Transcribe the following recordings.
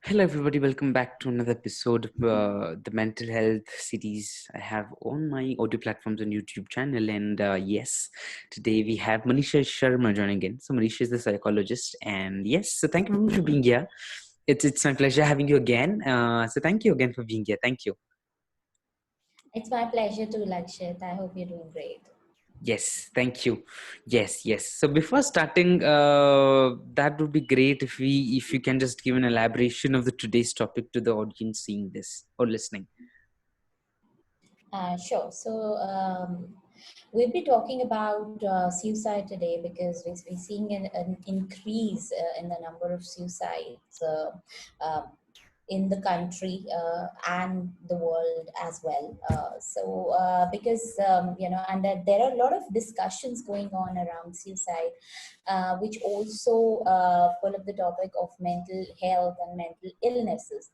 Hello, everybody. Welcome back to another episode of the mental health series I have on my audio platforms and YouTube channel. And yes, today we have Manisha Sharma joining in. So, Manisha is the psychologist. And yes, so thank you very much for being here. It's my pleasure having you again. So, thank you again for being here. Thank you. It's my pleasure to, Lakshit. I hope you're doing great. Yes, thank you. Yes. So before starting, that would be great if you can just give an elaboration of the today's topic to the audience seeing this or listening. Sure. We'll be talking about suicide today because we're seeing an increase in the number of suicides in the country and the world as well. Because, and there are a lot of discussions going on around suicide, which also pull up the topic of mental health and mental illnesses.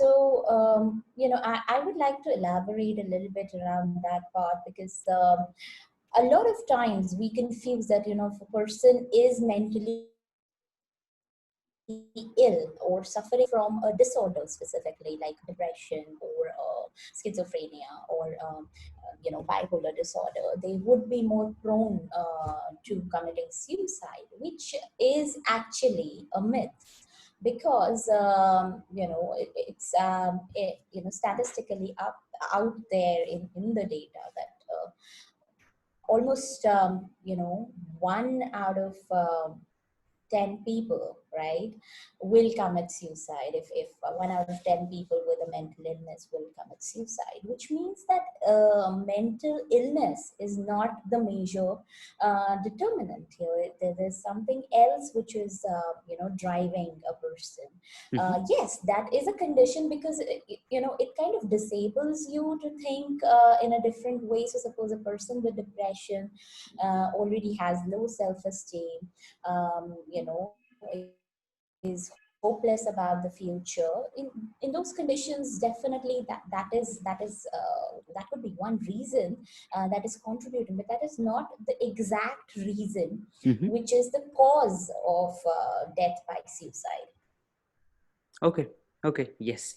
I would like to elaborate a little bit around that part because a lot of times we confuse that, if a person is mentally ill or suffering from a disorder specifically, like depression or schizophrenia or bipolar disorder, they would be more prone to committing suicide, which is actually a myth because statistically out there in the data that almost 1 out of 10 people, right, will commit suicide. If 1 out of 10 people with a mental illness will commit suicide, which means that mental illness is not the major determinant here. There's something else which is, driving a person. Mm-hmm. Yes, that is a condition because, it kind of disables you to think in a different way. So suppose a person with depression already has low self-esteem, is hopeless about the future. In those conditions, definitely that could be one reason that is contributing, but that is not the exact reason Mm-hmm. which is the cause of death by suicide. Okay. Okay. Yes.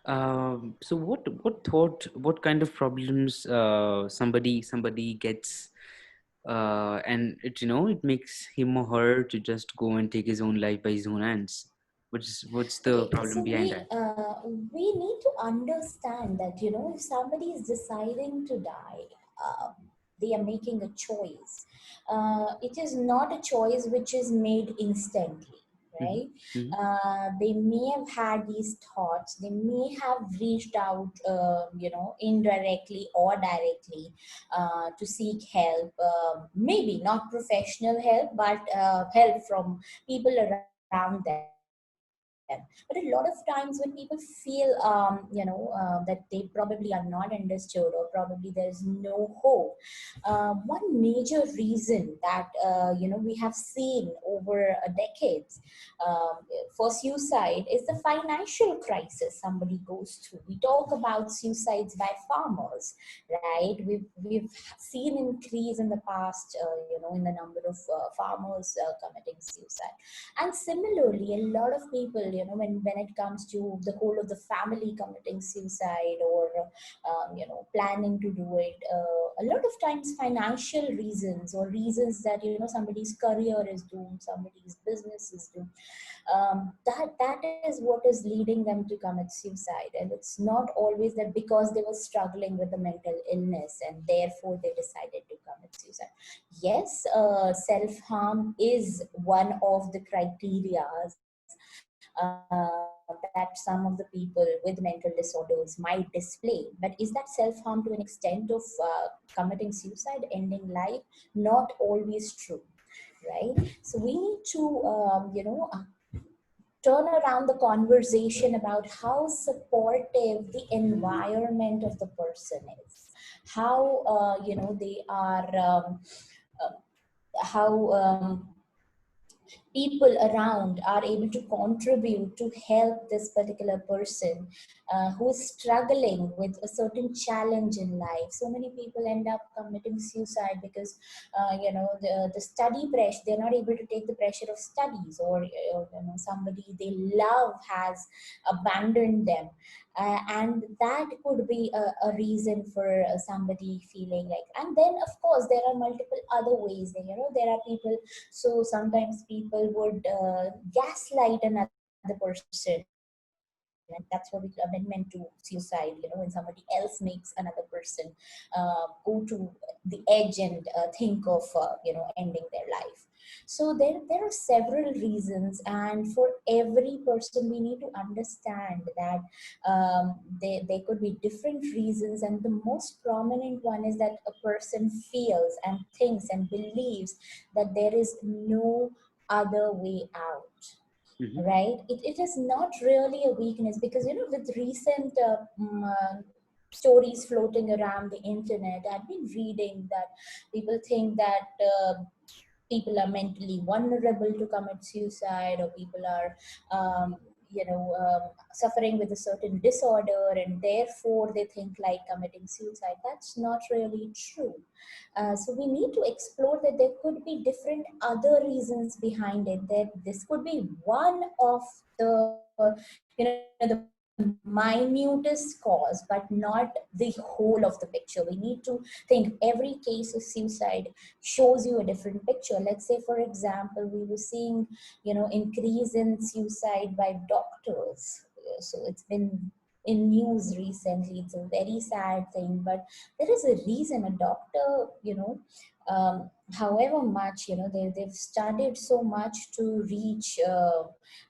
So what kind of problems somebody gets, and it makes him or her to just go and take his own life by his own hands. What's the Okay, problem so behind that? we need to understand that, if somebody is deciding to die, uh, they are making a choice. It is not a choice which is made instantly, Mm-hmm. right? Mm-hmm. They may have had these thoughts. They may have reached out, indirectly or directly, to seek help. Maybe not professional help, but help from people around them. But a lot of times when people feel, that they probably are not understood, or probably there's no hope, one major reason that we have seen over decades for suicide is the financial crisis somebody goes through. We talk about suicides by farmers, right? We've seen increase in the past, in the number of farmers committing suicide. And similarly, a lot of people, when it comes to the whole of the family committing suicide or planning to do it, a lot of times financial reasons, or reasons that somebody's career is doomed, somebody's business is doomed, that is what is leading them to commit suicide. And it's not always that because they were struggling with a mental illness and therefore they decided to commit suicide. Yes, self-harm is one of the criterias that some of the people with mental disorders might display. But is that self-harm to an extent of committing suicide, ending life? Not always true, right? So we need to, turn around the conversation about how supportive the environment of the person is, how they are, uh, how people around are able to contribute to help this particular person who's struggling with a certain challenge in life. So many people end up committing suicide because the study pressure, they're not able to take the pressure of studies, or somebody they love has abandoned them, and that could be a reason for somebody feeling like. And then of course there are multiple other ways that, there are people. So sometimes people would gaslight another person, and that's what we call amendment to suicide. When somebody else makes another person go to the edge and think of ending their life. So there are several reasons, and for every person we need to understand that there could be different reasons, and the most prominent one is that a person feels and thinks and believes that there is no other way out, Mm-hmm. right? It is not really a weakness, because with recent stories floating around the internet, I've been reading that people think that people are mentally vulnerable to commit suicide, or people are suffering with a certain disorder, and therefore they think like committing suicide. That's not really true. So we need to explore that there could be different other reasons behind it, that this could be one of the the minutest cause, but not the whole of the picture. We need to think every case of suicide shows you a different picture. Let's say, for example, we were seeing increase in suicide by doctors. So it's been in news recently. It's a very sad thing, but there is a reason. A doctor, however much they've studied so much to reach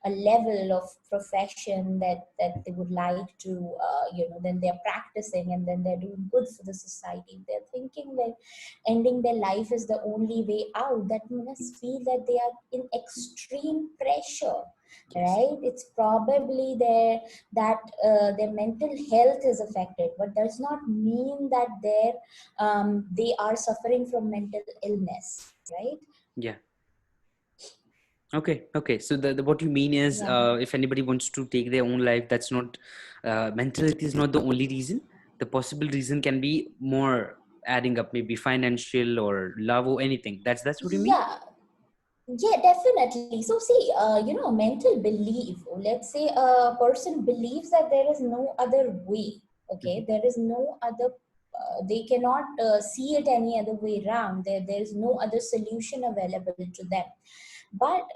a level of profession that they would like to then they're practicing, and then they're doing good for the society. They're thinking that ending their life is the only way out. That must feel that they are in extreme pressure, Yes. right? It's probably their mental health is affected, but does not mean that they are suffering from mental illness, right? Yeah. Okay. Okay. So the what you mean is, Yeah. if anybody wants to take their own life, that's not, mental health is not the only reason. The possible reason can be more adding up, maybe financial or love or anything. That's what you mean. Yeah. Yeah, definitely. So see, mental belief. Let's say a person believes that there is no other way. Mm-hmm. Okay, there is no other. They cannot see it any other way around. There is no other solution available to them. But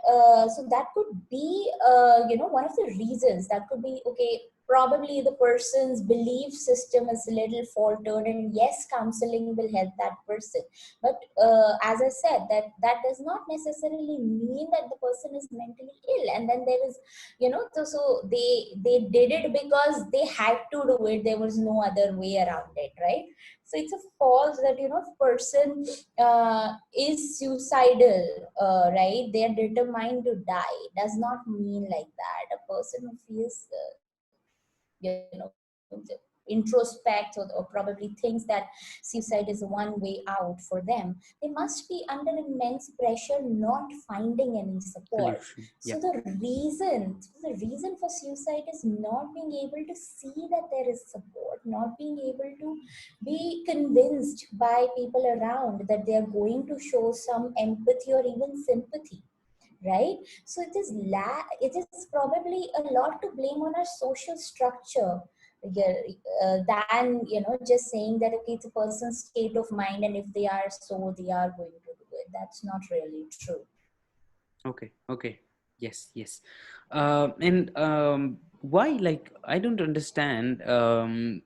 so that could be one of the reasons. That could be, okay, probably the person's belief system is a little faltered, and yes, counseling will help that person. But as I said, that does not necessarily mean that the person is mentally ill. And then there is, so they did it because they had to do it. There was no other way around it, right? So it's a false that if person is suicidal, right, they are determined to die, does not mean like that. A person who feels introspect, or probably thinks that suicide is one way out for them, they must be under immense pressure, not finding any support. Solution. So Yeah. the reason for suicide is not being able to see that there is support, not being able to be convinced by people around that they are going to show some empathy or even sympathy, right? So it is probably a lot to blame on our social structure, yeah, than just saying that, okay, it's a person's state of mind, and if they are so, they are going to do it. That's not really true. Okay. Okay. Yes. Yes. And why? Like, I don't understand.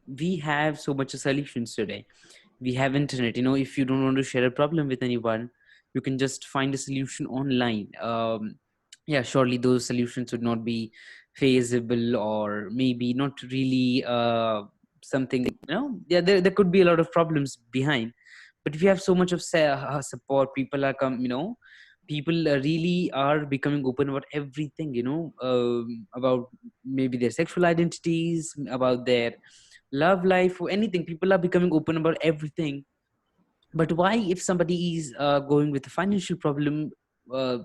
We have so much solutions today. We have internet. If you don't want to share a problem with anyone, you can just find a solution online. Yeah, surely those solutions would not be feasible, or maybe not really something. Yeah, there could be a lot of problems behind. But if you have so much of support, people are people really are becoming open about everything, about maybe their sexual identities, about their love life or anything. People are becoming open about everything. But why, if somebody is going with a financial problem,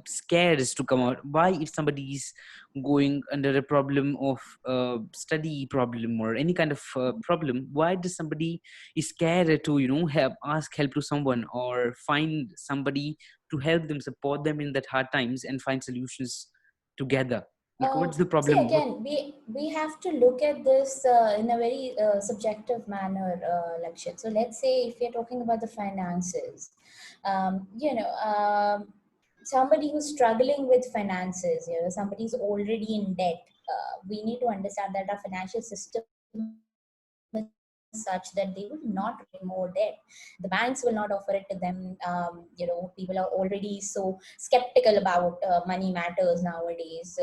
scared to come out? Why, if somebody is going under a problem of study problem or any kind of problem, why does somebody is scared to help, ask help to someone, or find somebody to help them, support them in that hard times, and find solutions together? Like, what's the See, problem? What? again, we have to look at this in a very subjective manner, Lakshit. So let's say if you're talking about the finances, somebody who's struggling with finances, somebody who's already in debt. We need to understand that our financial system is such that they will not get more debt. The banks will not offer it to them. People are already so skeptical about money matters nowadays.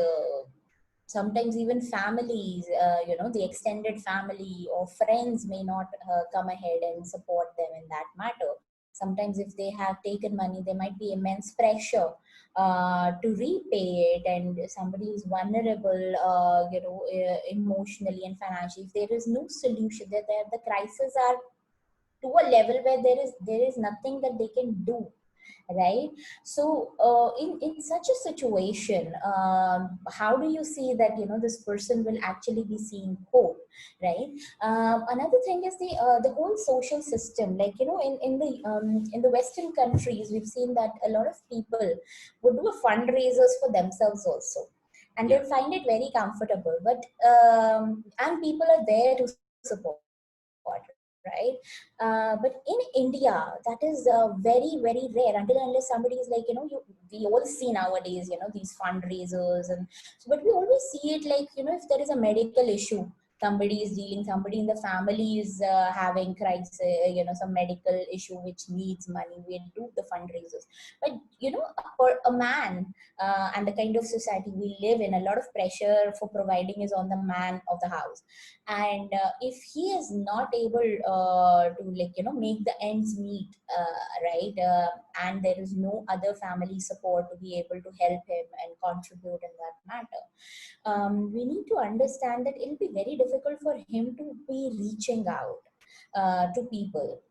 Sometimes even families, the extended family or friends may not come ahead and support them in that matter. Sometimes if they have taken money, there might be immense pressure to repay it, and somebody is vulnerable, emotionally and financially. If there is no solution, the crises are to a level where there is nothing that they can do, right? So in such a situation, how do you see that this person will actually be seeing hope, right? Another thing is the whole social system, like in the Western countries, we've seen that a lot of people would do fundraisers for themselves also, and Yeah. they'll find it very comfortable. But and people are there to support, right? But in India, that is very, very rare, until and unless somebody is like, we all see nowadays, these fundraisers. And so, but we always see it like, if there is a medical issue, somebody is dealing, somebody in the family is having crisis, some medical issue which needs money, we do the fundraisers. But for a man, and the kind of society we live in, a lot of pressure for providing is on the man of the house. And if he is not able to, like, make the ends meet, right, and there is no other family support to be able to help him and contribute in that matter, we need to understand that it'll be very difficult for him to be reaching out to people.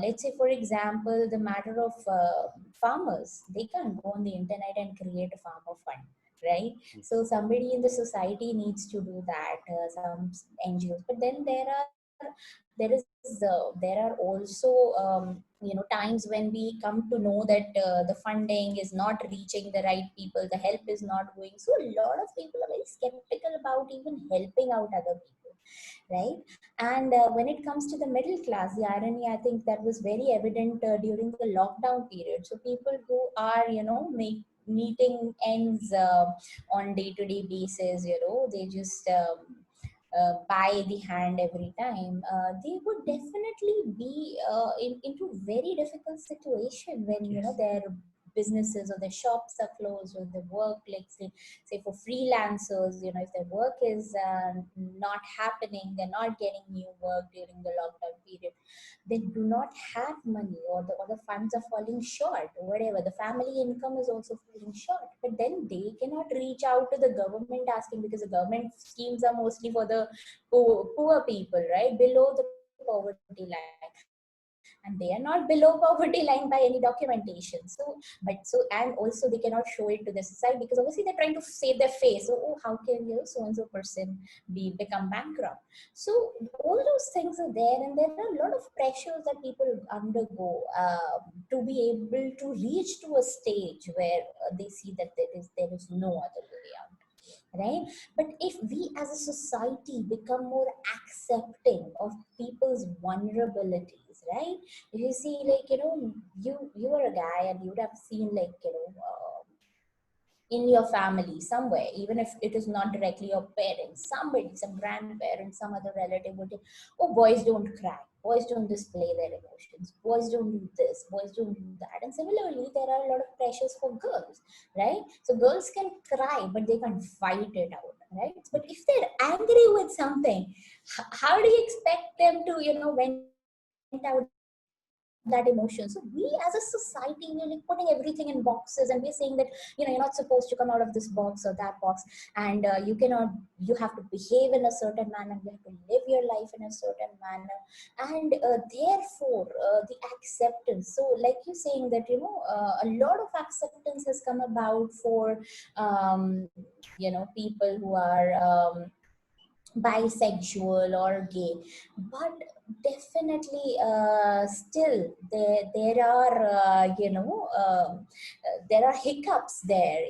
Let's say, for example, the matter of farmers. They can't go on the internet and create a farmer fund, right? So Yes. somebody in the society needs to do that, some NGOs. But then there are also times when we come to know that the funding is not reaching the right people, the help is not going. So a lot of people are very skeptical about even helping out other people, right? And when it comes to the middle class, the irony, I think, that was very evident during the lockdown period. So people who are meeting ends on day-to-day basis, they just by the hand every time, they would definitely be into very difficult situation when Yes. their businesses or their shops are closed, or the work, like say for freelancers, if their work is not happening, they're not getting new work during the lockdown period, they do not have money, or the funds are falling short, or whatever, the family income is also falling short. But then they cannot reach out to the government asking, because the government schemes are mostly for the poor people, right, below the poverty line, and they are not below poverty line by any documentation. And also they cannot show it to the society, because obviously they're trying to save their face. So, oh, how can so and so person become bankrupt? So all those things are there, and there are a lot of pressures that people undergo to be able to reach to a stage where they see that there is no other way out, right? But if we as a society become more accepting of people's vulnerabilities, right? If you see, like, you are a guy, and you would have seen, like, in your family somewhere, even if it is not directly your parents, somebody, some grandparents, some other relative would say, oh, boys don't cry, boys don't display their emotions, boys don't do this, boys don't do that. And similarly, there are a lot of pressures for girls, right? So girls can cry, but they can't fight it out, right? But if they're angry with something, how do you expect them to vent out their anger? They can't do that, that emotion. So we as a society, we're like putting everything in boxes, and we're saying that, you're not supposed to come out of this box or that box, and you cannot, you have to behave in a certain manner, you have to live your life in a certain manner. And therefore the acceptance, so like you're saying that, a lot of acceptance has come about for people who are bisexual or gay. But definitely still there are there are hiccups there.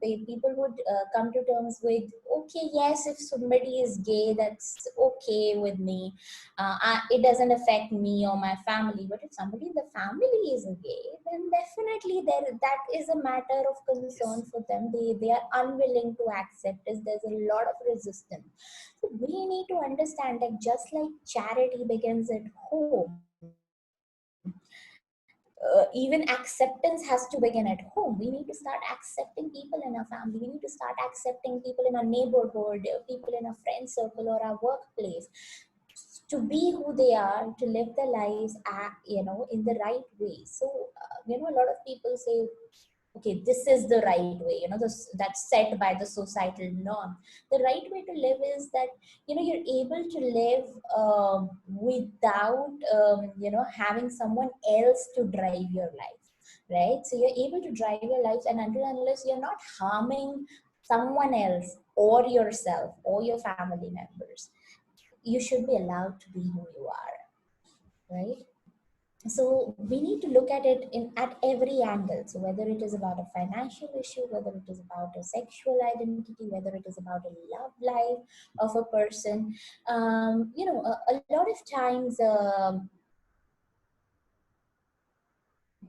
People would come to terms with, okay, yes, if somebody is gay, that's okay with me. It doesn't affect me or my family. But if somebody in the family is gay, then definitely that is a matter of concern Yes. for them. They are unwilling to accept this. There's a lot of resistance. So we need to understand that just like charity begins at home, even acceptance has to begin at home. We need to start accepting people in our family. We need to start accepting people in our neighborhood, people in our friend circle or our workplace, to be who they are, to live their lives in the right way. So a lot of people say, okay, this is the right way, that's set by the societal norm. The right way to live is that, you're able to live without having someone else to drive your life, right? So you're able to drive your life, and until and unless you're not harming someone else or yourself or your family members, you should be allowed to be who you are, right? So we need to look at it in at every angle. So whether it is about a financial issue, whether it is about a sexual identity, whether it is about a love life of a person, a lot of times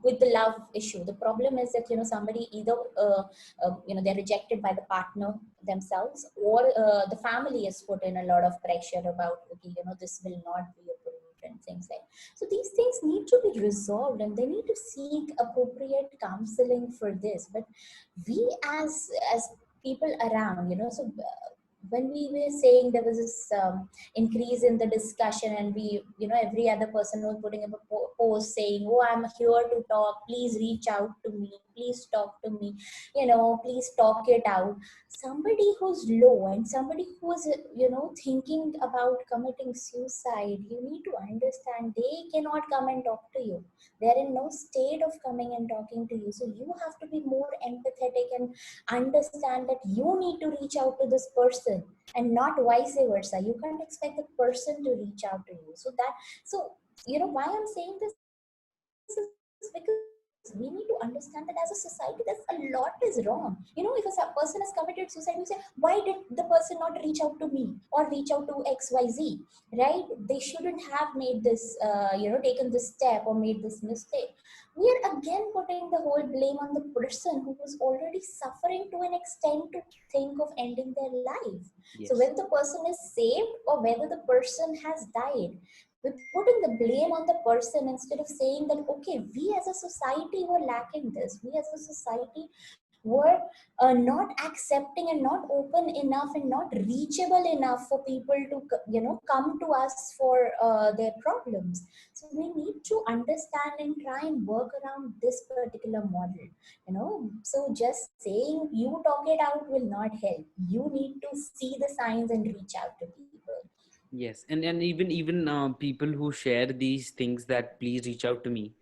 with the love issue, the problem is that, somebody either they're rejected by the partner themselves, or the family is put in a lot of pressure about, okay, this will not be approved and things like. So these things need to be resolved, and they need to seek appropriate counseling for this. But we as people around, so when we were saying, there was this increase in the discussion, and we, every other person was putting up a post saying, oh, I'm here to talk, please reach out to me, please talk to me, please talk it out. Somebody who's low, and somebody who's thinking about committing suicide, you need to understand they cannot come and talk to you. They're in no state of coming and talking to you. So you have to be more empathetic and understand that you need to reach out to this person, and not vice versa. You can't expect the person to reach out to you. So why I'm saying this is because we need to understand that as a society, there's a lot is wrong. If a person has committed suicide, we say, why did the person not reach out to me or reach out to XYZ, right? They shouldn't have made this taken this step or made this mistake. We are again putting the whole blame on the person who was already suffering to an extent to think of ending their life. So whether Yes. the person is saved or whether the person has died, we're putting the blame on the person instead of saying that, okay, we as a society were lacking this. We as a society were not accepting and not open enough and not reachable enough for people to come to us for their problems. So we need to understand and try and work around this particular model. So just saying you talk it out will not help. You need to see the signs and reach out to people. Yes, and even people who share these things, that please reach out to me.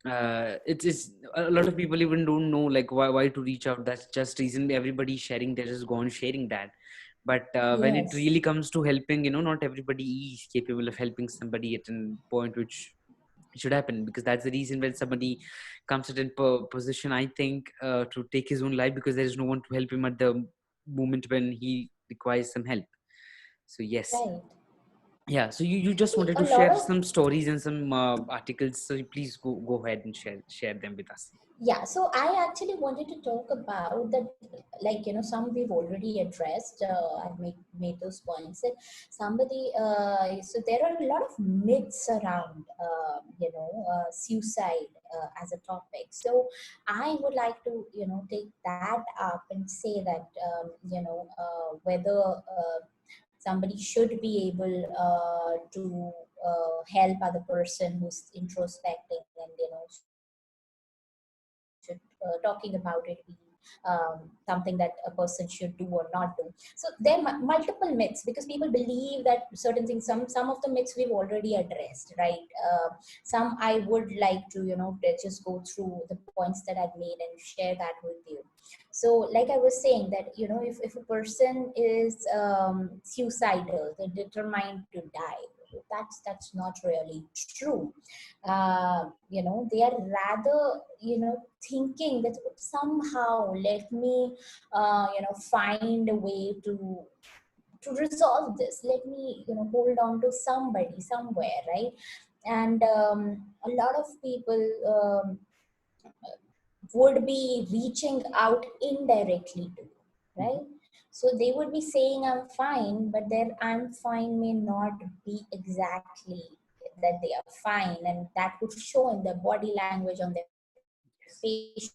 It's a lot of people even don't know, like, why to reach out. That's just reason everybody's sharing. They're just gone sharing that. But when it Yes, really comes to helping, not everybody is capable of helping somebody at a point which should happen, because that's the reason when somebody comes at a position, I think, to take his own life, because there is no one to help him at the moment when he requires some help. So yes. right. Yeah, so you just See, wanted a to lot share of some stories and some articles, so please go ahead and share them with us. Yeah, so I actually wanted to talk about that, like, some we've already addressed. I've made those points. That somebody, so there are a lot of myths around, suicide as a topic. So I would like to, take that up and say that, whether somebody should be able to help other person who's introspecting, and should talking about it be something that a person should do or not do. So there are multiple myths, because people believe that certain things, some of the myths we've already addressed, right? Some I would like to just go through the points that I've made and share that with you. So like I was saying, that if a person is suicidal, they're determined to die, that's not really true. They are rather thinking that somehow, let me find a way to resolve this, let me hold on to somebody somewhere, right? And a lot of people would be reaching out indirectly to you, Mm-hmm. right? So they would be saying I'm fine, but their I'm fine may not be exactly that they are fine, and that would show in their body language, on their facial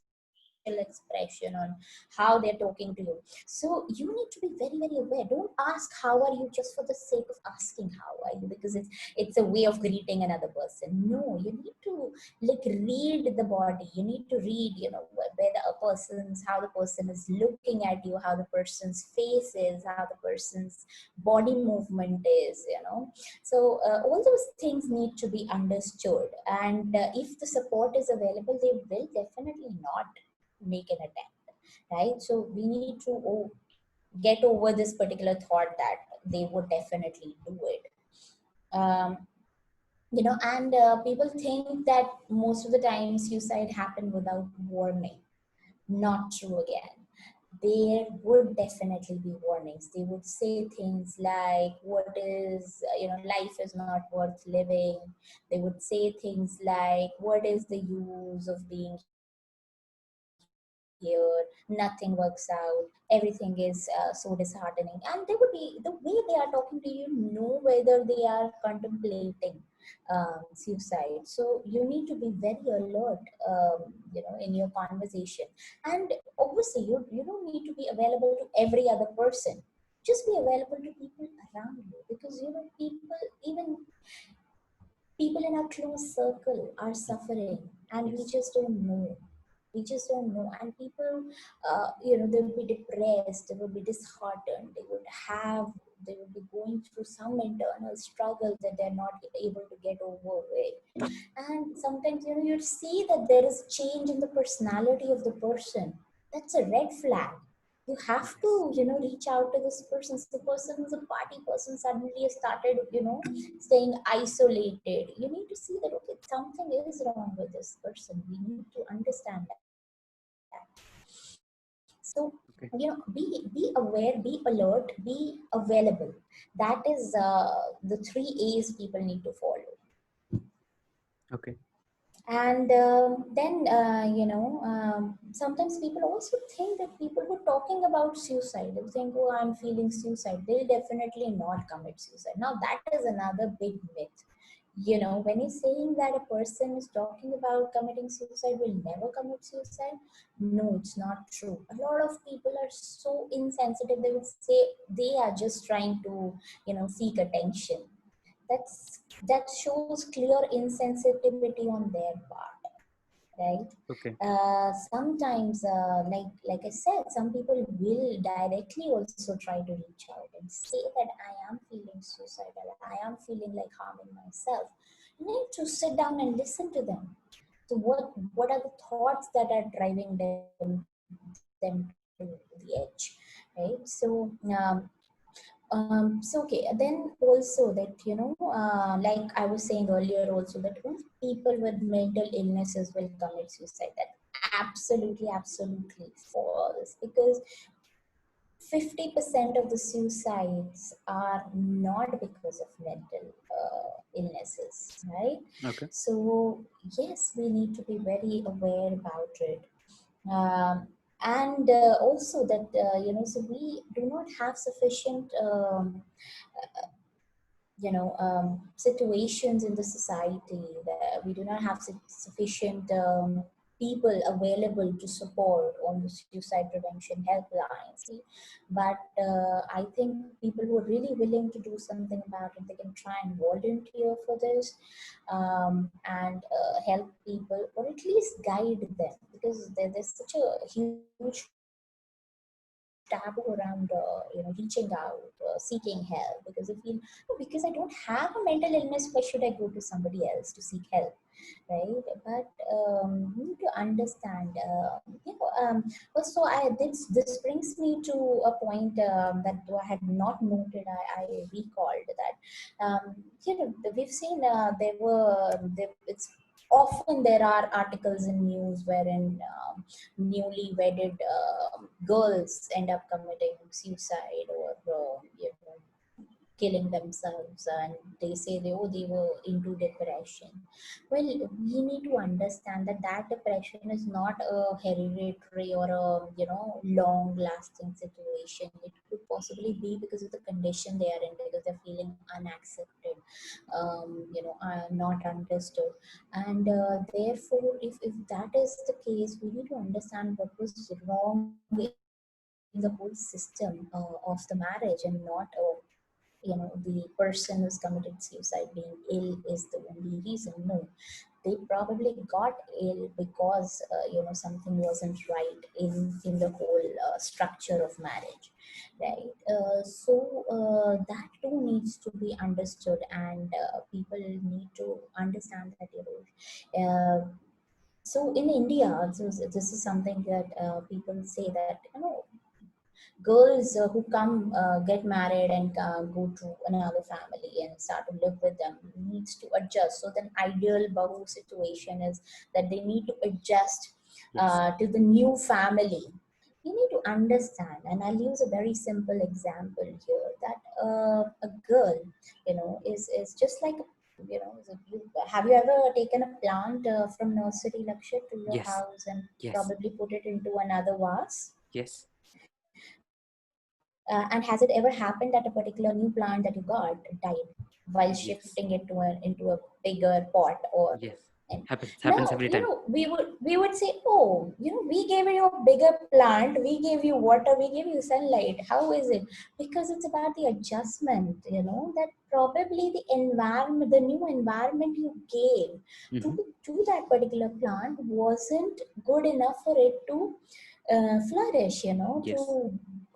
expression, on how they're talking to you. So you need to be very, very aware. Don't ask how are you just for the sake of asking how are you, because it's a way of greeting another person. No, you need to like read the body. You need to read whether a person's, how the person is looking at you, how the person's face is, how the person's body movement is. So all those things need to be understood, and if the support is available, they will definitely not make an attempt, right? So we need to get over this particular thought that they would definitely do it. And people think that most of the time suicide happen without warning. Not true again. There would definitely be warnings. They would say things like, what is, life is not worth living. They would say things like, what is the use of being here? Nothing works out. Everything is so disheartening. And they would be, the way they are talking to you, know whether they are contemplating suicide. So you need to be very alert, in your conversation. And obviously, you don't need to be available to every other person. Just be available to people around you, because people, even people in our close circle are suffering, and we Yes. just don't know. We just don't know. And people, they would be depressed, they would be disheartened, they would be going through some internal struggles that they're not able to get over with. And sometimes, you'd see that there is change in the personality of the person. That's a red flag. You have to Yes. reach out to this person. So the person who's a party person suddenly has started staying isolated. You need to see that, okay, something is wrong with this person. We need to understand that. So be Okay. aware, be alert, be available. That is the three A's people need to follow. Okay. And then sometimes people also think that people who are talking about suicide, they think, oh, I'm feeling suicide, they'll definitely not commit suicide. Now that is another big myth. When you're saying that a person is talking about committing suicide will never commit suicide, no, it's not true. A lot of people are so insensitive, they would say they are just trying to seek attention. That shows clear insensitivity on their part, right? Okay. Sometimes, like I said, some people will directly also try to reach out and say that I am feeling suicidal, I am feeling like harming myself. You need to sit down and listen to them. So what are the thoughts that are driving them to the edge, right? So okay, then also that like I was saying earlier also, that only people with mental illnesses will commit suicide. That absolutely false, because 50% of the suicides are not because of mental illnesses, right? Okay. So yes, we need to be very aware about it. And also that so we do not have sufficient situations in the society, that we do not have sufficient people available to support on the suicide prevention helplines. But I think people who are really willing to do something about it, they can try and volunteer for this, and help people, or at least guide them, because there's such a huge taboo around reaching out, seeking help, because they feel, "Oh, because I don't have a mental illness, why should I go to somebody else to seek help?" Right? But you need to understand. Also, this brings me to a point that I had not noted. I recalled that, we've seen it's often there are articles in news wherein newly wedded girls end up committing suicide, or killing themselves, and they say they were into depression. Well, we need to understand that depression is not a hereditary or a long lasting situation. It could possibly be because of the condition they are in, because they're feeling unaccepted, not understood. And therefore, if that is the case, we need to understand what was wrong in the whole system of the marriage, and not the person who's committed suicide being ill is the only reason. No, they probably got ill because something wasn't right in the whole structure of marriage, right? That too needs to be understood, and people need to understand that, so in India, this is something that people say, that girls who come get married and go to another family and start to live with them needs to adjust. So then ideal bahu situation is that they need to adjust Yes. to the new family. You need to understand, and I'll use a very simple example here, that a girl is just like have you ever taken a plant from nursery, Lakshya, to your Yes. house and Yes. probably put it into another vase? Yes. And has it ever happened that a particular new plant that you got died while shifting Yes. it into a bigger pot? Or Yes. and Happens now, every time. we would say, "Oh, we gave you a bigger plant, we gave you water, we gave you sunlight. How is it?" Because it's about the adjustment. That probably the environment, the new environment you gave to Mm-hmm. that particular plant wasn't good enough for it to flourish, Yes. to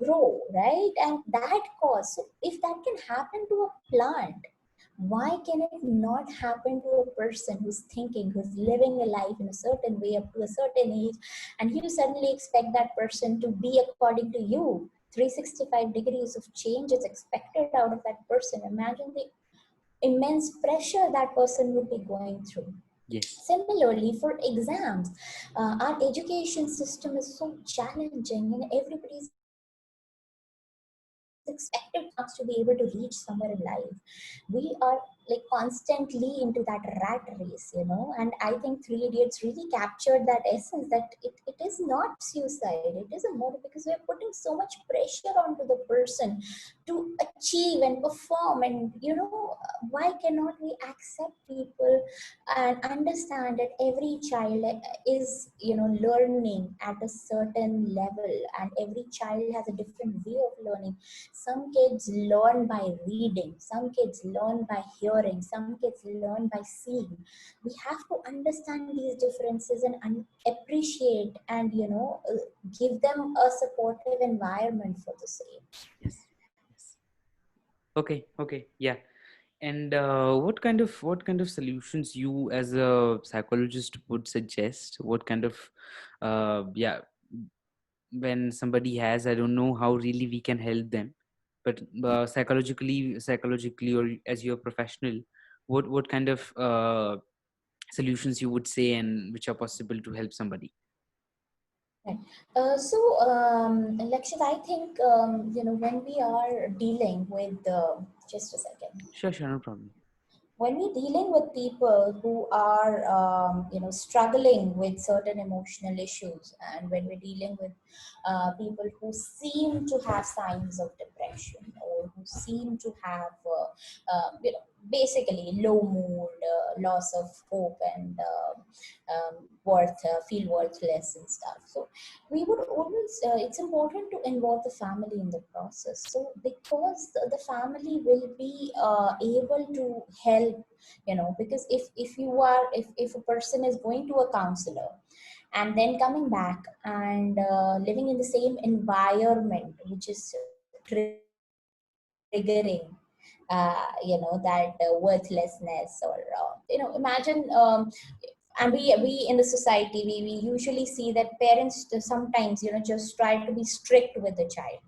grow, right? And that cause, so if that can happen to a plant, why can it not happen to a person who's thinking, who's living a life in a certain way up to a certain age, and you suddenly expect that person to be according to you? 365 degrees of change is expected out of that person. Imagine the immense pressure that person would be going through. Yes. Similarly, for exams, our education system is so challenging, and everybody is expected to be able to reach somewhere in life. We are like constantly into that rat race, and I think Three Idiots really captured that essence, that it is not suicide, it is a motive, because we are putting so much pressure onto the person to achieve and perform. And why cannot we accept people and understand that every child is learning at a certain level, and every child has a different way of learning. Some kids learn by reading, some kids learn by hearing, some kids learn by seeing. We have to understand these differences and appreciate, and give them a supportive environment for the same. Yes. Yes. Okay. Okay. Yeah. And what kind of solutions you as a psychologist would suggest? What kind of yeah, when somebody has, I don't know how really we can help them, but psychologically, or as you're professional, what kind of solutions you would say and which are possible to help somebody? Right. Lakshit, I think when we are dealing with just a second. Sure, sure, no problem. When we're dealing with people who are struggling with certain emotional issues, and when we're dealing with people who seem to have signs of depression, or who seem to have basically low mood, loss of hope, and worth feel worthless and stuff. So we would always it's important to involve the family in the process, so because the family will be able to help, because if you are if a person is going to a counselor and then coming back and living in the same environment which is triggering that worthlessness, or imagine, and we in the society, we usually see that parents sometimes just try to be strict with the child,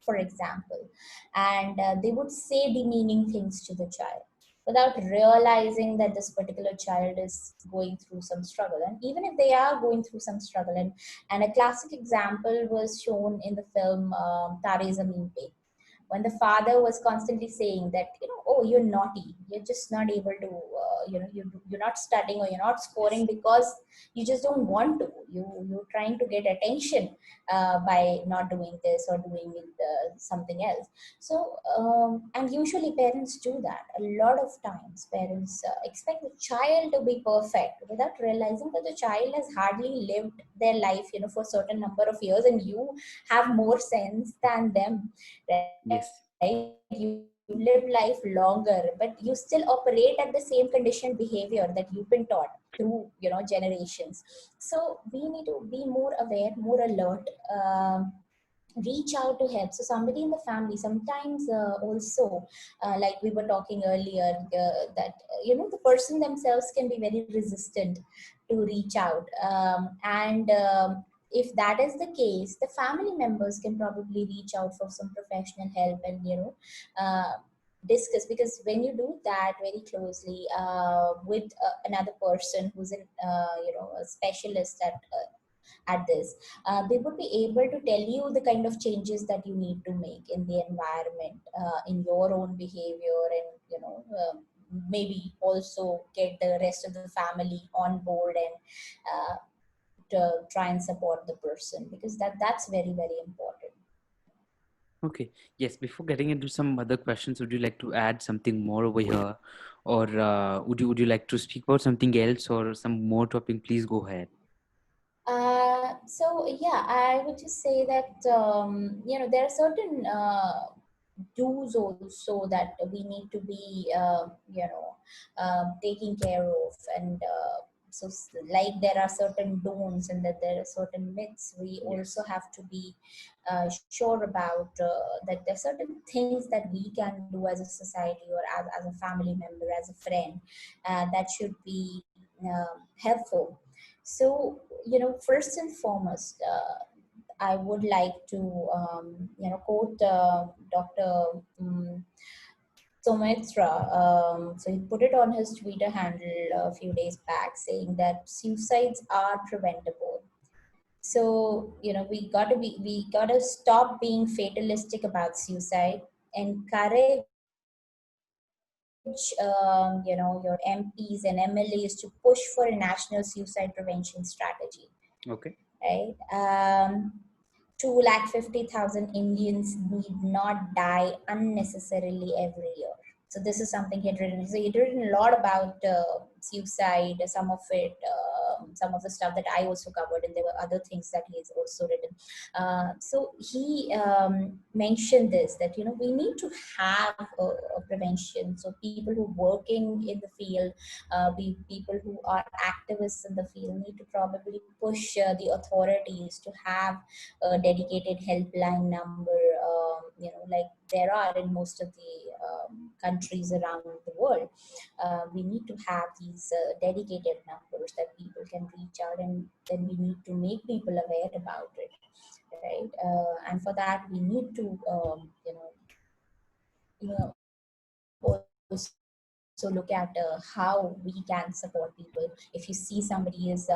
for example, and they would say demeaning things to the child without realizing that this particular child is going through some struggle. And even if they are going through some struggle, and a classic example was shown in the film Tare Zameen Pe, when the father was constantly saying that, oh, you're naughty, you're just not able to, you're not studying, or you're not scoring because you just don't want to, you're trying to get attention by not doing this or doing it, something else. So and usually parents do that a lot of times. Parents expect the child to be perfect without realizing that the child has hardly lived their life, for a certain number of years, and you have more sense than them, right? Yes. You live life longer, but you still operate at the same conditioned behavior that you've been taught through, generations. So we need to be more aware, more alert, reach out to help. So somebody in the family sometimes, also, like we were talking earlier, that the person themselves can be very resistant to reach out, and if that is the case, the family members can probably reach out for some professional help, and uh, discuss, because when you do that very closely with another person who's a specialist at this, they would be able to tell you the kind of changes that you need to make in the environment, in your own behavior, and maybe also get the rest of the family on board, and to try and support the person, because that's very, very important. Okay. Yes. Before getting into some other questions, would you like to add something more over here, or would you like to speak about something else or some more topic? Please go ahead. So yeah, I would just say that there are certain do's also that we need to be taking care of, and like there are certain don'ts, and that there are certain myths, we also Yes. have to be sure about, that there are certain things that we can do as a society, or as a family member, as a friend, that should be helpful. So, first and foremost, I would like to, quote Dr. Somitra. So he put it on his Twitter handle a few days back, saying that suicides are preventable. So, we gotta stop being fatalistic about suicide. Encourage, your MPs and MLAs to push for a national suicide prevention strategy, Okay. right? 250,000 Indians need not die unnecessarily every year. So this is something he had written. So he'd written a lot about suicide, some of it, some of the stuff that I also covered, and there were other things that he's also written. So he mentioned this, that we need to have a prevention. So people who are working in the field, people who are activists in the field, need to probably push the authorities to have a dedicated helpline number, like there are in most of the countries around the world. We need to have these dedicated numbers that people can reach out, and then we need to make people aware about it, right? And for that, we need to, also look at how we can support people. If you see somebody is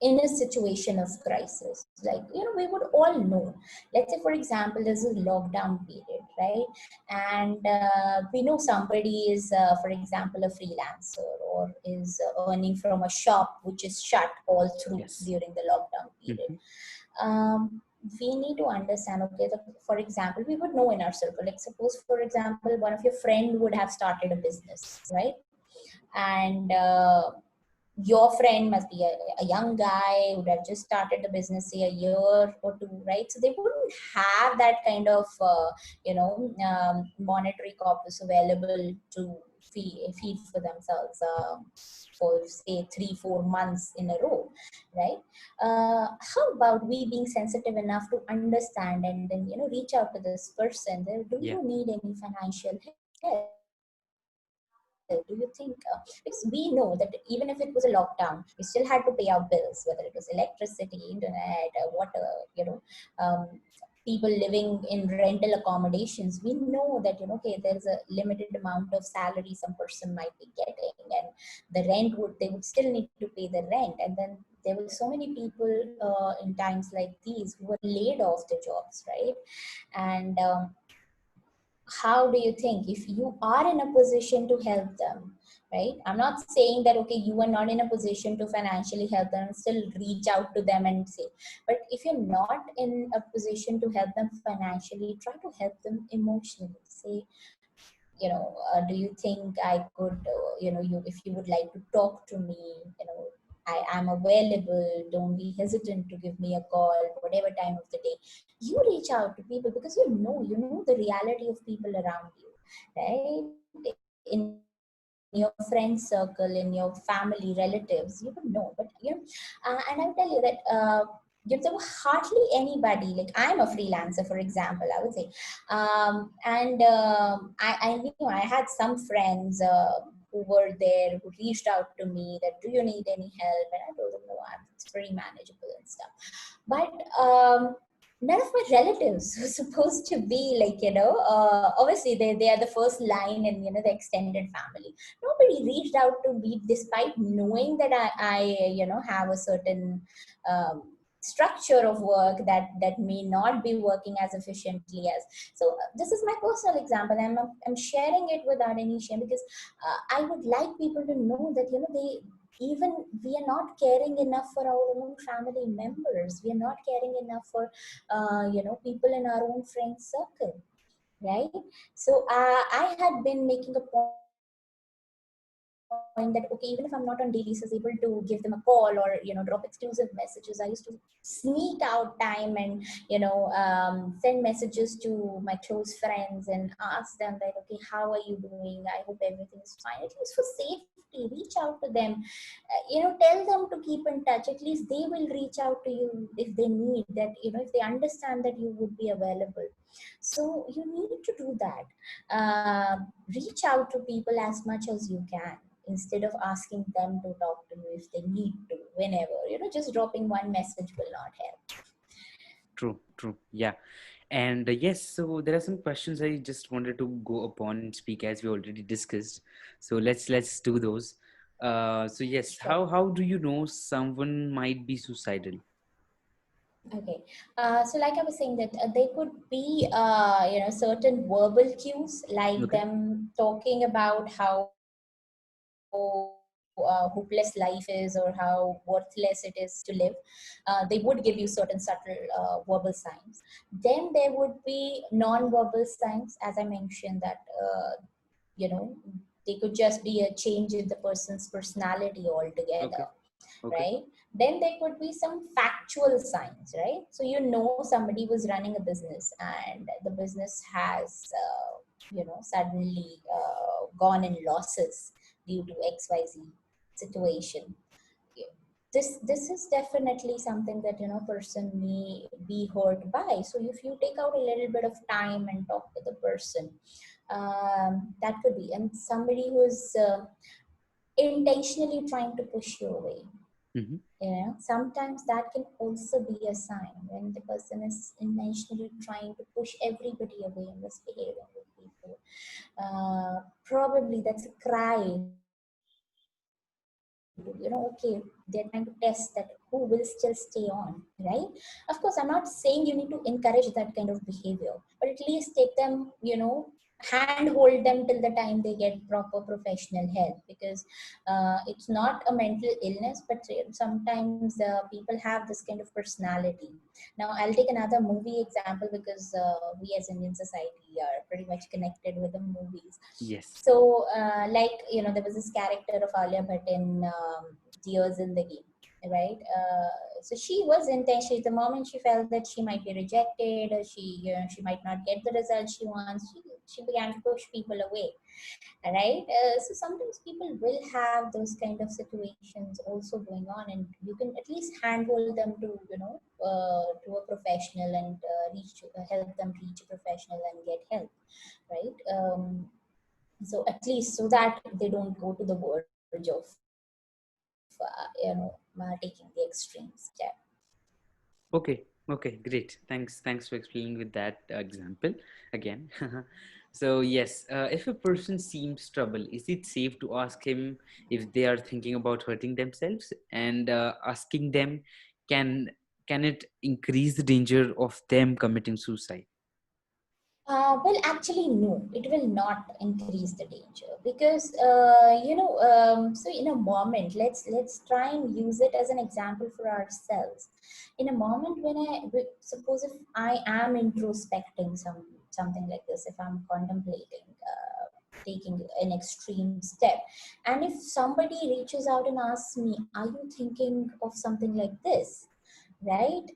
in a situation of crisis, like we would all know. Let's say, for example, there's a lockdown period, right? And we know somebody is, for example, a freelancer, or is earning from a shop which is shut all through during the Yes. lockdown period. Mm-hmm. um, we need to understand, okay, for example, we would know in our circle, like suppose for example one of your friend would have started a business, right? And your friend must be a young guy who would have just started the business, say a year or two, right? So they wouldn't have that kind of monetary corpus available to feed for themselves for say 3-4 months in a row, right? How about we being sensitive enough to understand and then reach out to this person? Do Yeah. you need any financial help? Do you think because we know that even if it was a lockdown, we still had to pay our bills, whether it was electricity, internet, water, um, people living in rental accommodations. We know that okay, there's a limited amount of salary some person might be getting, and the rent they would still need to pay the rent. And then there were so many people in times like these who were laid off their jobs, right? And how do you think, if you are in a position to help them, right? I'm not saying that okay, you are not in a position to financially help them, still reach out to them and say, but if you're not in a position to help them financially, try to help them emotionally. Say, do you think I could, if you would like to talk to me, I am available, don't be hesitant to give me a call, whatever time of the day. You reach out to people because you know the reality of people around you, right? In your friend circle, in your family, relatives, you would know. But and I'll tell you that there were hardly anybody. Like I'm a freelancer, for example, I would say, I knew I had some friends who were there, who reached out to me that do you need any help, and I told them no, it's pretty manageable and stuff. But none of my relatives were supposed to be like, obviously they are the first line in the extended family. Nobody reached out to me despite knowing that I have a certain structure of work that may not be working as efficiently as. So this is my personal example. I'm sharing it without any shame, because I would like people to know that they, even we are not caring enough for our own family members, we are not caring enough for people in our own friend circle, right? So I had been making a point that okay, even if I'm not on daily basis, able to give them a call or drop exclusive messages, I used to sneak out time and send messages to my close friends and ask them that okay, how are you doing, I hope everything is fine, at least for safety. Reach out to them, tell them to keep in touch. At least they will reach out to you if they need that, if they understand that you would be available. So you need to do that. Reach out to people as much as you can, instead of asking them to talk to you if they need to, whenever. Just dropping one message will not help. True, true. Yeah. And yes, so there are some questions I just wanted to go upon and speak, as we already discussed. So let's do those. So yes, Sure. how do you know someone might be suicidal? Okay. So like I was saying that there could be, certain verbal cues, like Okay. them talking about how hopeless life is or how worthless it is to live. They would give you certain subtle verbal signs. Then there would be non-verbal signs, as I mentioned, that you know they could just be a change in the person's personality altogether, Okay. Okay. right? Then there could be some factual signs, right? So somebody was running a business and the business has suddenly gone in losses due to XYZ situation. This is definitely something that person may be hurt by. So if you take out a little bit of time and talk to the person, that could be. And somebody who is intentionally trying to push you away, Mm-hmm. sometimes that can also be a sign, when the person is intentionally trying to push everybody away and misbehaving with people. Probably that's a cry to, okay, they're trying to test that who will still stay on, right? Of course, I'm not saying you need to encourage that kind of behavior, but at least take them, handhold them till the time they get proper professional help, because it's not a mental illness, but sometimes people have this kind of personality. Now I'll take another movie example, because we as Indian society are pretty much connected with the movies. Yes. So like, there was this character of Alia Bhatt in Tears in the Game, right? So she was intentionally, the moment she felt that she might be rejected, or she might not get the result she wants, she began to push people away, right? So sometimes people will have those kind of situations also going on, and you can at least handhold them to, to a professional, and help them reach a professional and get help, right? So at least, so that they don't go to the verge of taking the extreme step. Okay, okay, great. Thanks for explaining with that example again. So yes, if a person seems trouble, is it safe to ask him if they are thinking about hurting themselves? And asking them, can can it increase the danger of them committing suicide? Well, actually, no, it will not increase the danger, because so in a moment, let's try and use it as an example for ourselves. In a moment when suppose if I am introspecting something like this, if I'm contemplating taking an extreme step, and if somebody reaches out and asks me, "Are you thinking of something like this?" Right?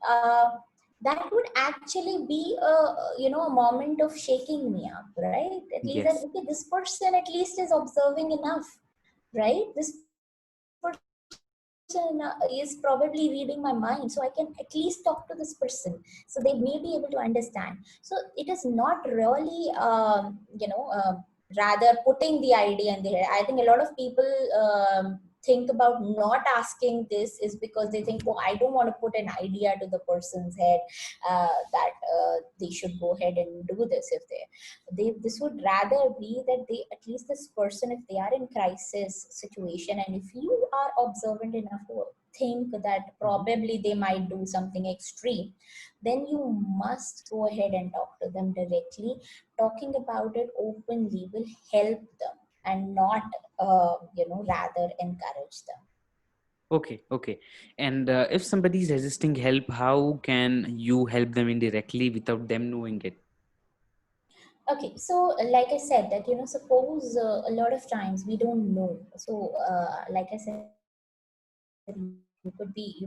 That would actually be a moment of shaking me up, right? At least that, Yes. okay, this person at least is observing enough, right? This person is probably reading my mind, so I can at least talk to this person, so they may be able to understand. So it is not really rather putting the idea in the head. I think a lot of people think about not asking this is because they think, oh, I don't want to put an idea to the person's head that they should go ahead and do this. If they this would rather be that they, at least this person, if they are in crisis situation, and if you are observant enough to think that Mhm. probably they might do something extreme, then you must go ahead and talk to them directly. Talking about it openly will help them, and not rather encourage them. Okay, okay. And if somebody is resisting help, how can you help them indirectly without them knowing it? Okay, so like I said, that suppose a lot of times we don't know. So like I said, you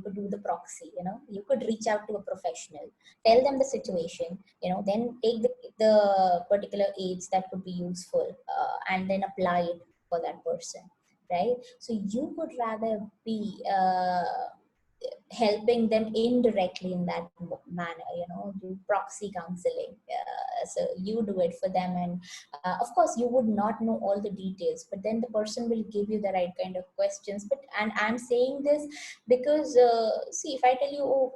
could do the proxy. You could reach out to a professional, tell them the situation, then take the particular aids that could be useful, and then apply it for that person, right? So you could rather be helping them indirectly in that manner, do proxy counseling. So you do it for them, and of course you would not know all the details, but then the person will give you the right kind of questions. But and I'm saying this because see, if I tell you, oh,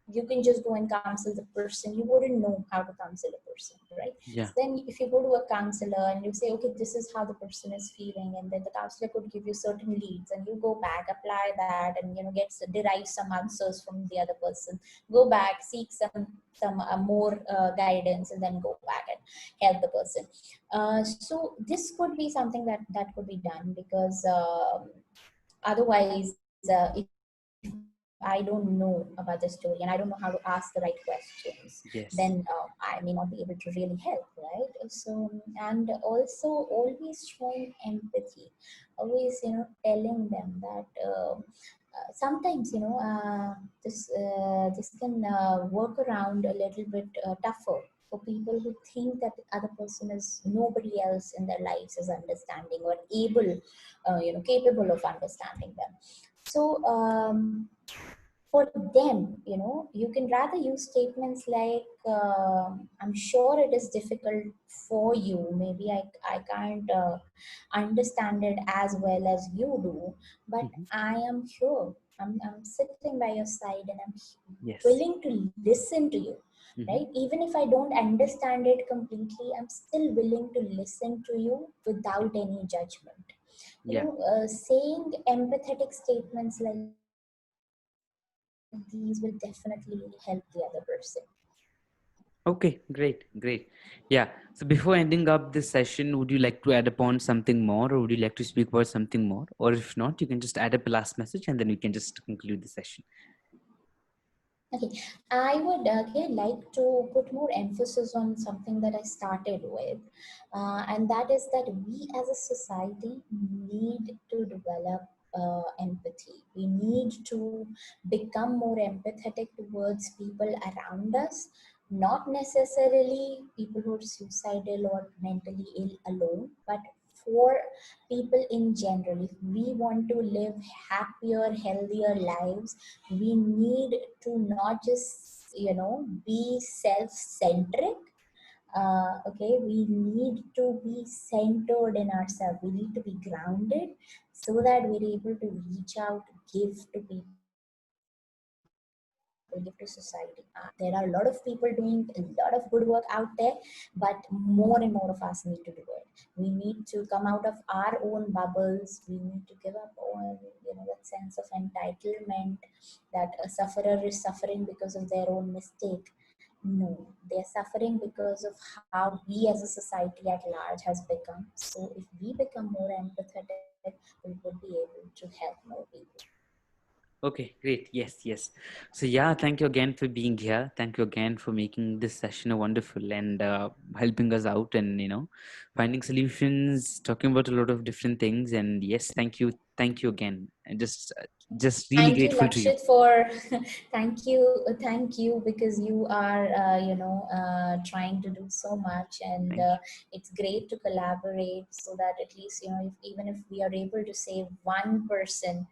you can just go and counsel the person, you wouldn't know how to counsel a person, right? Yeah, So then if you go to a counselor and you say, okay, this is how the person is feeling, and then the counselor could give you certain leads, and you go back, apply that, and get derive some answers from the other person, go back, seek some more guidance, and then go back and help the person. So this could be something that could be done, because otherwise, if I don't know about the story and I don't know how to ask the right questions, then yes. I may not be able to really help, right? So, and also always showing empathy, always telling them that sometimes this can work around a little bit tougher for people who think that the other person is, nobody else in their lives is understanding or able, capable of understanding them. So for them, you can rather use statements like, I'm sure it is difficult for you. Maybe I can't understand it as well as you do, but Mhm. I am here. I'm sitting by your side, and I'm Yes. willing to listen to you, Hmm. right? Even if I don't understand it completely, I'm still willing to listen to you Yeah. without any judgment. Yeah. Saying empathetic statements like these will definitely help the other person. Okay, great, great. Yeah. So before ending up this session, would you like to add upon something more, or would you like to speak about something more? Or if not, you can just add up a last message and then we can just conclude the session. Okay, I would again like to put more emphasis on something that I started with, and that is that we as a society need to develop empathy. We need to become more empathetic towards people around us, not necessarily people who are suicidal or mentally ill alone, but for people in general. If we want to live happier, healthier lives, we need to not just be self-centric. Okay, we need to be centered in ourselves. We need to be grounded so that we're able to reach out, give to people, give to society. There are a lot of people doing a lot of good work out there, but more and more of us need to do it. We need to come out of our own bubbles. We need to give up on that sense of entitlement, that a sufferer is suffering because of their own mistake. No, they're suffering because of how we as a society at large has become. So if we become more empathetic, we would be able to help more people. Okay, great. Yes, yes. So yeah, thank you again for being here. Thank you again for making this session a wonderful and helping us out and finding solutions, talking about a lot of different things. And yes, thank you again. And just really Thank you, grateful to you. Lakshit, for thank you, because you are trying to do so much, and Thank you. it's great to collaborate so that at least even if we are able to save one person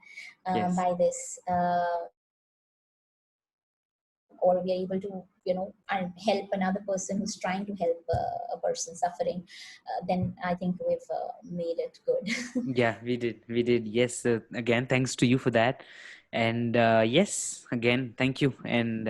Yes. by this, or we are able to and help another person who's trying to help a person suffering, then I think we've made it good. Yeah, we did. We did. Yes. Again, thanks to you for that. And yes, again, thank you. And